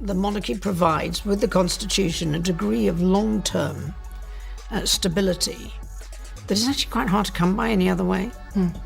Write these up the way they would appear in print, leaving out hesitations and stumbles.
the monarchy provides, with the constitution, a degree of long-term stability that is actually quite hard to come by any other way.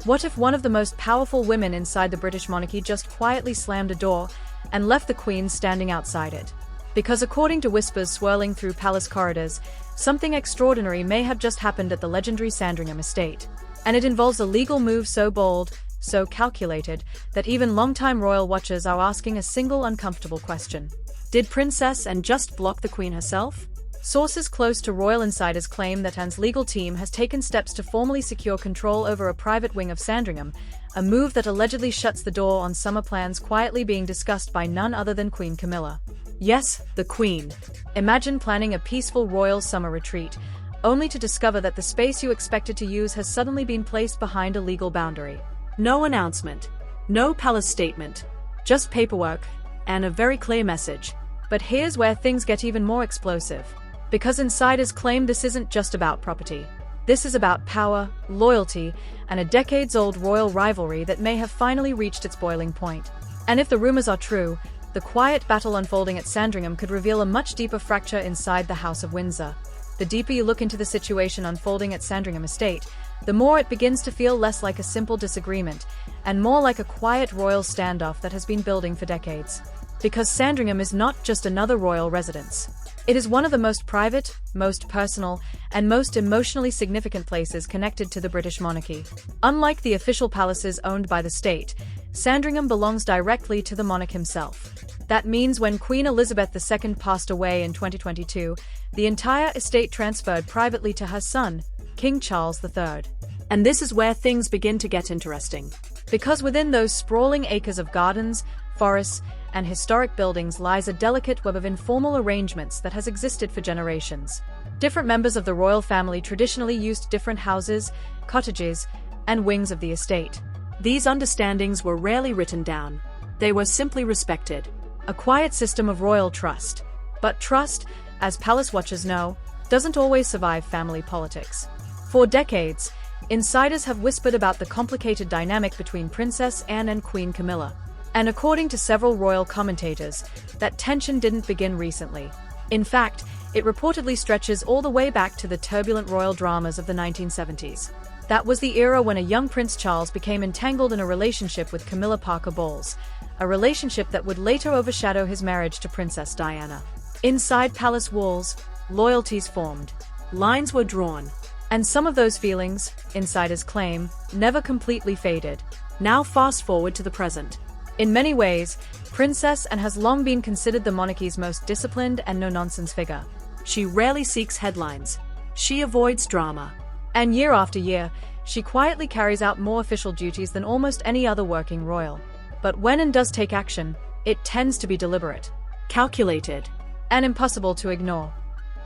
What if one of the most powerful women inside the British monarchy just quietly slammed a door and left the Queen standing outside it? Because according to whispers swirling through palace corridors, something extraordinary may have just happened at the legendary Sandringham estate. And it involves a legal move so bold, so calculated, that even longtime royal watchers are asking a single uncomfortable question. Did Princess Anne just block the Queen herself? Sources close to royal insiders claim that Anne's legal team has taken steps to formally secure control over a private wing of Sandringham, a move that allegedly shuts the door on summer plans quietly being discussed by none other than Queen Camilla. Yes, the Queen. Imagine planning a peaceful royal summer retreat, only to discover that the space you expected to use has suddenly been placed behind a legal boundary. No announcement, no palace statement, just paperwork, and a very clear message. But here's where things get even more explosive. Because insiders claim this isn't just about property. This is about power, loyalty, and a decades-old royal rivalry that may have finally reached its boiling point. And if the rumors are true, the quiet battle unfolding at Sandringham could reveal a much deeper fracture inside the House of Windsor. The deeper you look into the situation unfolding at Sandringham Estate, the more it begins to feel less like a simple disagreement, and more like a quiet royal standoff that has been building for decades. Because Sandringham is not just another royal residence. It is one of the most private, most personal, and most emotionally significant places connected to the British monarchy. Unlike the official palaces owned by the state, Sandringham belongs directly to the monarch himself. That means when Queen Elizabeth II passed away in 2022, the entire estate transferred privately to her son, King Charles III. And this is where things begin to get interesting. Because within those sprawling acres of gardens, forests, and historic buildings lies a delicate web of informal arrangements that has existed for generations. Different members of the royal family traditionally used different houses, cottages, and wings of the estate. These understandings were rarely written down. They were simply respected. A quiet system of royal trust. But trust, as palace watchers know, doesn't always survive family politics. For decades, insiders have whispered about the complicated dynamic between Princess Anne and Queen Camilla. And according to several royal commentators, that tension didn't begin recently. In fact, it reportedly stretches all the way back to the turbulent royal dramas of the 1970s. That was the era when a young Prince Charles became entangled in a relationship with Camilla Parker Bowles, a relationship that would later overshadow his marriage to Princess Diana. Inside palace walls, loyalties formed, lines were drawn, and some of those feelings, insiders claim, never completely faded. Now fast forward to the present. In many ways, Princess Anne has long been considered the monarchy's most disciplined and no-nonsense figure. She rarely seeks headlines. She avoids drama. And year after year, she quietly carries out more official duties than almost any other working royal. But when Anne does take action, it tends to be deliberate, calculated, and impossible to ignore.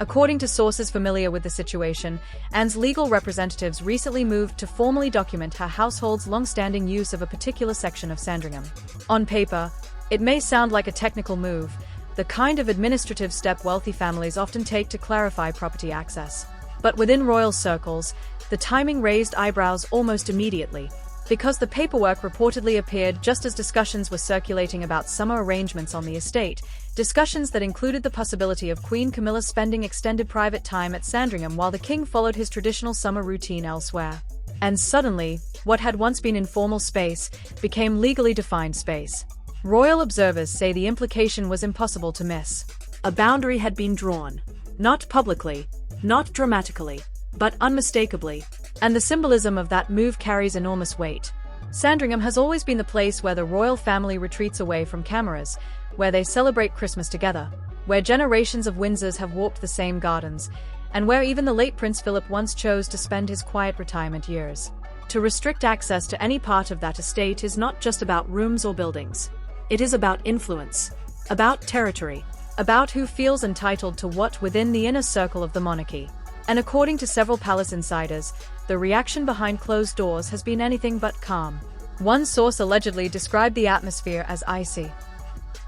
According to sources familiar with the situation, Anne's legal representatives recently moved to formally document her household's long-standing use of a particular section of Sandringham. On paper, it may sound like a technical move, the kind of administrative step wealthy families often take to clarify property access. But within royal circles, the timing raised eyebrows almost immediately. Because the paperwork reportedly appeared just as discussions were circulating about summer arrangements on the estate, discussions that included the possibility of Queen Camilla spending extended private time at Sandringham while the king followed his traditional summer routine elsewhere. And suddenly, what had once been informal space became legally defined space. Royal observers say the implication was impossible to miss. A boundary had been drawn. Not publicly, not dramatically, but unmistakably. And the symbolism of that move carries enormous weight. Sandringham has always been the place where the royal family retreats away from cameras, where they celebrate Christmas together, where generations of Windsors have walked the same gardens, and where even the late Prince Philip once chose to spend his quiet retirement years. To restrict access to any part of that estate is not just about rooms or buildings. It is about influence, about territory, about who feels entitled to what within the inner circle of the monarchy. And according to several palace insiders, the reaction behind closed doors has been anything but calm. One source allegedly described the atmosphere as icy.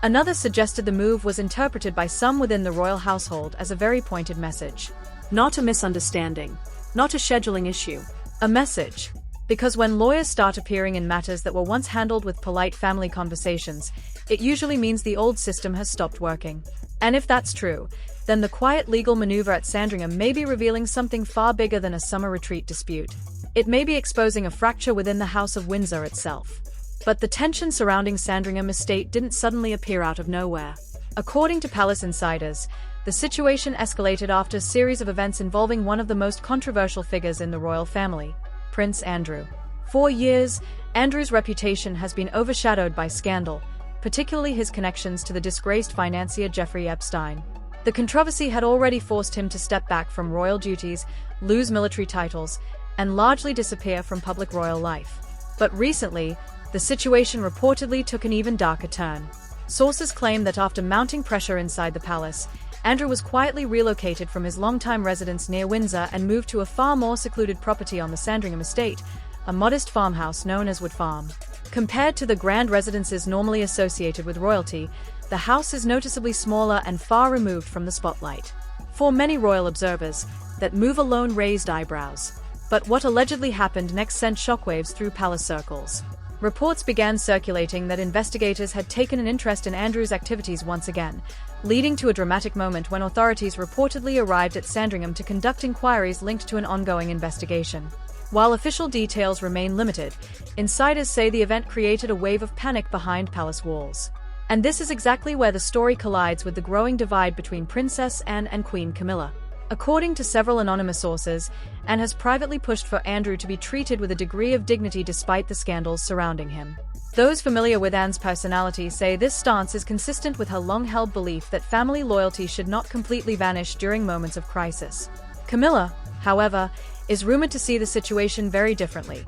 Another suggested the move was interpreted by some within the royal household as a very pointed message. Not a misunderstanding, not a scheduling issue, a message. Because when lawyers start appearing in matters that were once handled with polite family conversations, it usually means the old system has stopped working. And if that's true, then the quiet legal maneuver at Sandringham may be revealing something far bigger than a summer retreat dispute. It may be exposing a fracture within the House of Windsor itself. But the tension surrounding Sandringham estate didn't suddenly appear out of nowhere. According to palace insiders, the situation escalated after a series of events involving one of the most controversial figures in the royal family, Prince Andrew. For years, Andrew's reputation has been overshadowed by scandal, particularly his connections to the disgraced financier Jeffrey Epstein. The controversy had already forced him to step back from royal duties, lose military titles, and largely disappear from public royal life. But recently, the situation reportedly took an even darker turn. Sources claim that after mounting pressure inside the palace, Andrew was quietly relocated from his longtime residence near Windsor and moved to a far more secluded property on the Sandringham estate, a modest farmhouse known as Wood Farm. Compared to the grand residences normally associated with royalty, the house is noticeably smaller and far removed from the spotlight. For many royal observers, that move alone raised eyebrows. But what allegedly happened next sent shockwaves through palace circles. Reports began circulating that investigators had taken an interest in Andrew's activities once again, leading to a dramatic moment when authorities reportedly arrived at Sandringham to conduct inquiries linked to an ongoing investigation. While official details remain limited, insiders say the event created a wave of panic behind palace walls. And this is exactly where the story collides with the growing divide between Princess Anne and Queen Camilla. According to several anonymous sources, Anne has privately pushed for Andrew to be treated with a degree of dignity despite the scandals surrounding him. Those familiar with Anne's personality say this stance is consistent with her long-held belief that family loyalty should not completely vanish during moments of crisis. Camilla, however, is rumored to see the situation very differently.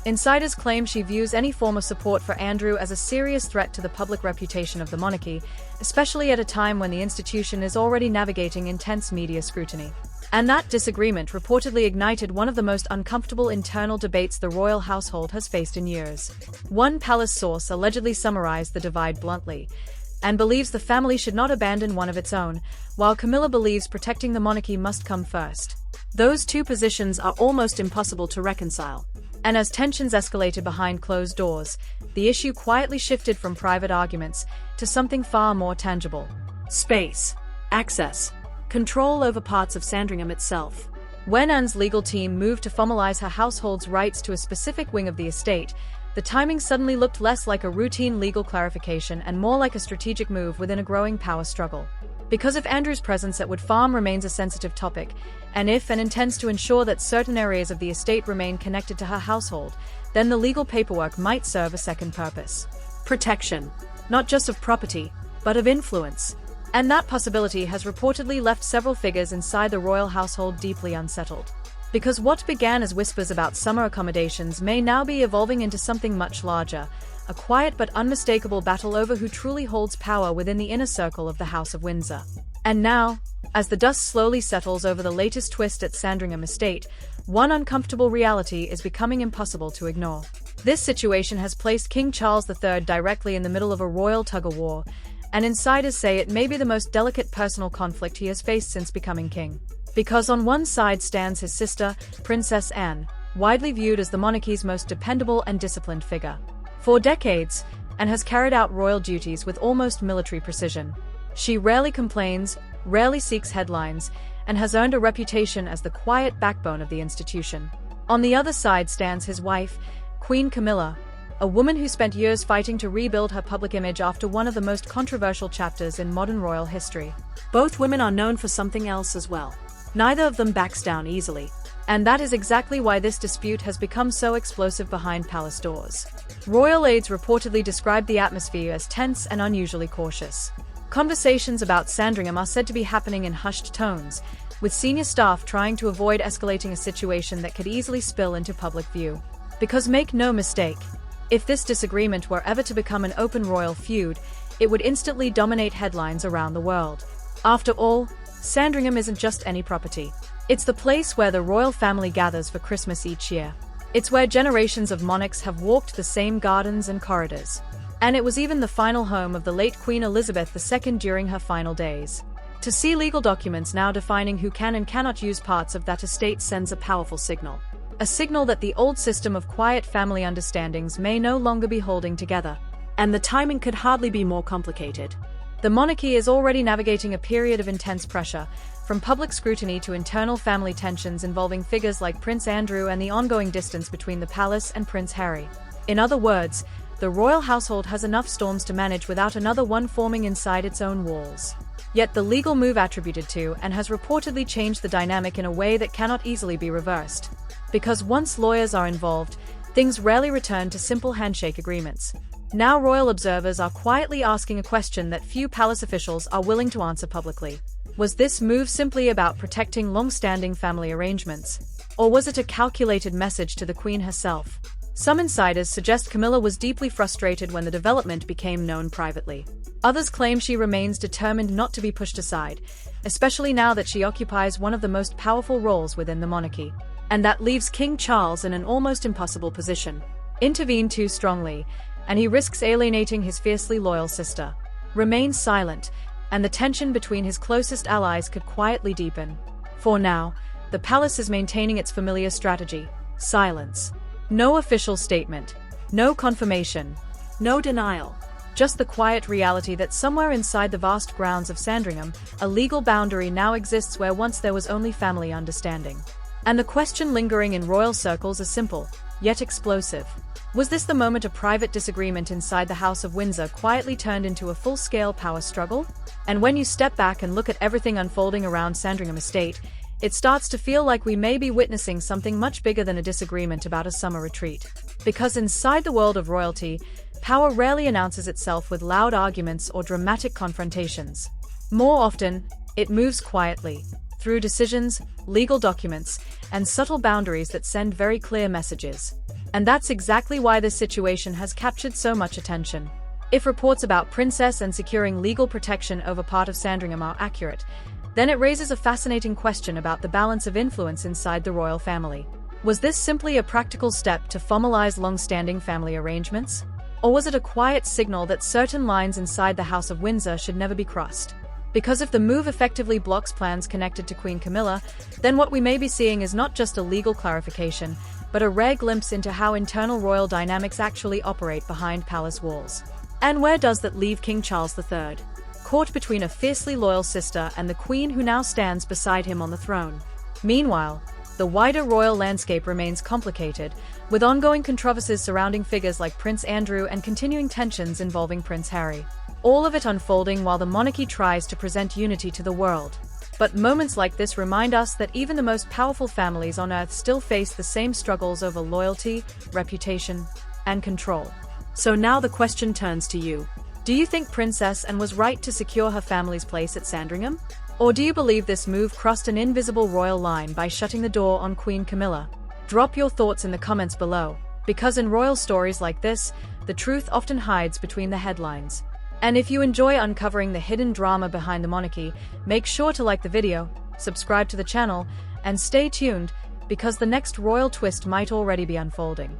Insiders claim she views any form of support for Andrew as a serious threat to the public reputation of the monarchy, especially at a time when the institution is already navigating intense media scrutiny. And that disagreement reportedly ignited one of the most uncomfortable internal debates the royal household has faced in years. One palace source allegedly summarized the divide bluntly, and believes the family should not abandon one of its own, while Camilla believes protecting the monarchy must come first. Those two positions are almost impossible to reconcile. And as tensions escalated behind closed doors, the issue quietly shifted from private arguments to something far more tangible. Space, access, control over parts of Sandringham itself. When Anne's legal team moved to formalize her household's rights to a specific wing of the estate, the timing suddenly looked less like a routine legal clarification and more like a strategic move within a growing power struggle. Because if Andrew's presence at Wood Farm remains a sensitive topic, and if Anne intends to ensure that certain areas of the estate remain connected to her household, then the legal paperwork might serve a second purpose. Protection, not just of property, but of influence. And that possibility has reportedly left several figures inside the royal household deeply unsettled. Because what began as whispers about summer accommodations may now be evolving into something much larger, a quiet but unmistakable battle over who truly holds power within the inner circle of the House of Windsor. And now, as the dust slowly settles over the latest twist at Sandringham Estate, one uncomfortable reality is becoming impossible to ignore. This situation has placed King Charles III directly in the middle of a royal tug-of-war, and insiders say it may be the most delicate personal conflict he has faced since becoming king. Because on one side stands his sister, Princess Anne, widely viewed as the monarchy's most dependable and disciplined figure. For decades, Anne has carried out royal duties with almost military precision. She rarely complains, rarely seeks headlines, and has earned a reputation as the quiet backbone of the institution. On the other side stands his wife, Queen Camilla, a woman who spent years fighting to rebuild her public image after one of the most controversial chapters in modern royal history. Both women are known for something else as well. Neither of them backs down easily. And that is exactly why this dispute has become so explosive behind palace doors. Royal aides reportedly described the atmosphere as tense and unusually cautious. Conversations about Sandringham are said to be happening in hushed tones, with senior staff trying to avoid escalating a situation that could easily spill into public view. Because make no mistake, if this disagreement were ever to become an open royal feud, it would instantly dominate headlines around the world. After all, Sandringham isn't just any property. It's the place where the royal family gathers for Christmas each year. It's where generations of monarchs have walked the same gardens and corridors. And it was even the final home of the late Queen Elizabeth II during her final days. To see legal documents now defining who can and cannot use parts of that estate sends a powerful signal. A signal that the old system of quiet family understandings may no longer be holding together. And the timing could hardly be more complicated. The monarchy is already navigating a period of intense pressure, from public scrutiny to internal family tensions involving figures like Prince Andrew and the ongoing distance between the palace and Prince Harry. In other words, the royal household has enough storms to manage without another one forming inside its own walls. Yet the legal move attributed to and has reportedly changed the dynamic in a way that cannot easily be reversed. Because once lawyers are involved, things rarely return to simple handshake agreements. Now royal observers are quietly asking a question that few palace officials are willing to answer publicly. Was this move simply about protecting long-standing family arrangements? Or was it a calculated message to the Queen herself? Some insiders suggest Camilla was deeply frustrated when the development became known privately. Others claim she remains determined not to be pushed aside, especially now that she occupies one of the most powerful roles within the monarchy. And that leaves King Charles in an almost impossible position. Intervene too strongly, and he risks alienating his fiercely loyal sister. Remain silent, and the tension between his closest allies could quietly deepen. For now, the palace is maintaining its familiar strategy: silence. No official statement, no confirmation, no denial. Just the quiet reality that somewhere inside the vast grounds of Sandringham, a legal boundary now exists where once there was only family understanding. And the question lingering in royal circles is simple, yet explosive. Was this the moment a private disagreement inside the House of Windsor quietly turned into a full-scale power struggle? And when you step back and look at everything unfolding around Sandringham Estate, it starts to feel like we may be witnessing something much bigger than a disagreement about a summer retreat. Because inside the world of royalty, power rarely announces itself with loud arguments or dramatic confrontations. More often, it moves quietly, through decisions, legal documents, and subtle boundaries that send very clear messages. And that's exactly why this situation has captured so much attention. If reports about Princess and securing legal protection over part of Sandringham are accurate, then it raises a fascinating question about the balance of influence inside the royal family. Was this simply a practical step to formalize long-standing family arrangements? Or was it a quiet signal that certain lines inside the House of Windsor should never be crossed? Because if the move effectively blocks plans connected to Queen Camilla, then what we may be seeing is not just a legal clarification, but a rare glimpse into how internal royal dynamics actually operate behind palace walls. And where does that leave King Charles III? Caught between a fiercely loyal sister and the Queen who now stands beside him on the throne. Meanwhile, the wider royal landscape remains complicated, with ongoing controversies surrounding figures like Prince Andrew and continuing tensions involving Prince Harry. All of it unfolding while the monarchy tries to present unity to the world. But moments like this remind us that even the most powerful families on Earth still face the same struggles over loyalty, reputation, and control. So now the question turns to you. Do you think Princess Anne was right to secure her family's place at Sandringham? Or do you believe this move crossed an invisible royal line by shutting the door on Queen Camilla? Drop your thoughts in the comments below, because in royal stories like this, the truth often hides between the headlines. And if you enjoy uncovering the hidden drama behind the monarchy, make sure to like the video, subscribe to the channel, and stay tuned, because the next royal twist might already be unfolding.